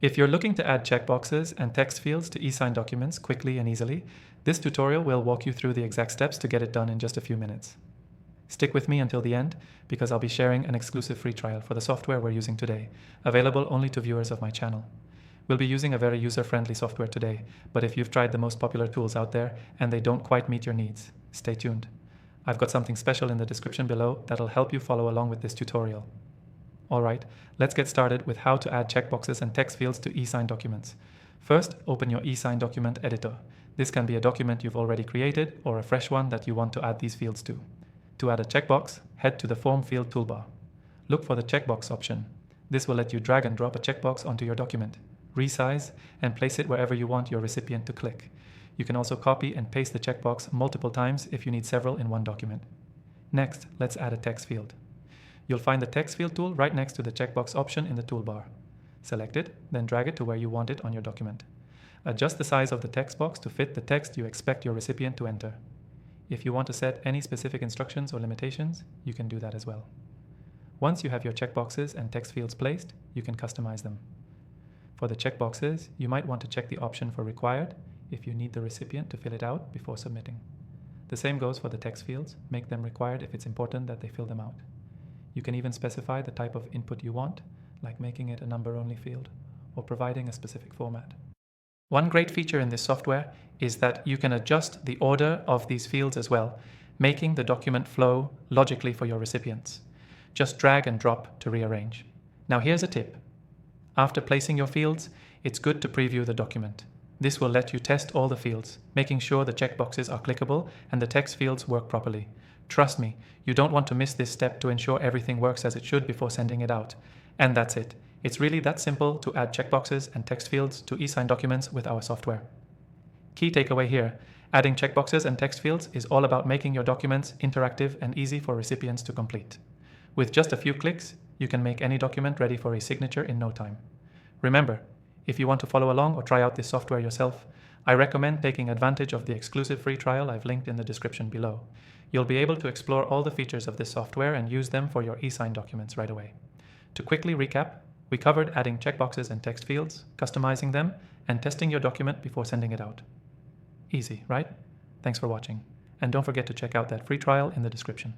If you're looking to add checkboxes and text fields to eSign documents quickly and easily, this tutorial will walk you through the exact steps to get it done in just a few minutes. Stick with me until the end because I'll be sharing an exclusive free trial for the software we're using today, available only to viewers of my channel. We'll be using a very user-friendly software today, but if you've tried the most popular tools out there and they don't quite meet your needs, stay tuned. I've got something special in the description below that'll help you follow along with this tutorial. Alright, let's get started with how to add checkboxes and text fields to eSign documents. First, open your eSign document editor. This can be a document you've already created or a fresh one that you want to add these fields to. To add a checkbox, head to the Form Field toolbar. Look for the checkbox option. This will let you drag and drop a checkbox onto your document, resize, and place it wherever you want your recipient to click. You can also copy and paste the checkbox multiple times if you need several in one document. Next, let's add a text field. You'll find the text field tool right next to the checkbox option in the toolbar. Select it, then drag it to where you want it on your document. Adjust the size of the text box to fit the text you expect your recipient to enter. If you want to set any specific instructions or limitations, you can do that as well. Once you have your checkboxes and text fields placed, you can customize them. For the checkboxes, you might want to check the option for required if you need the recipient to fill it out before submitting. The same goes for the text fields. Make them required if it's important that they fill them out. You can even specify the type of input you want, like making it a number-only field or providing a specific format. One great feature in this software is that you can adjust the order of these fields as well, making the document flow logically for your recipients. Just drag and drop to rearrange. Now here's a tip. After placing your fields, it's good to preview the document. This will let you test all the fields, making sure the checkboxes are clickable and the text fields work properly. Trust me, you don't want to miss this step to ensure everything works as it should before sending it out. And that's it. It's really that simple to add checkboxes and text fields to eSign documents with our software. Key takeaway here, adding checkboxes and text fields is all about making your documents interactive and easy for recipients to complete. With just a few clicks, you can make any document ready for a signature in no time. Remember, if you want to follow along or try out this software yourself, I recommend taking advantage of the exclusive free trial I've linked in the description below. You'll be able to explore all the features of this software and use them for your eSign documents right away. To quickly recap, we covered adding checkboxes and text fields, customizing them, and testing your document before sending it out. Easy, right? Thanks for watching. And don't forget to check out that free trial in the description.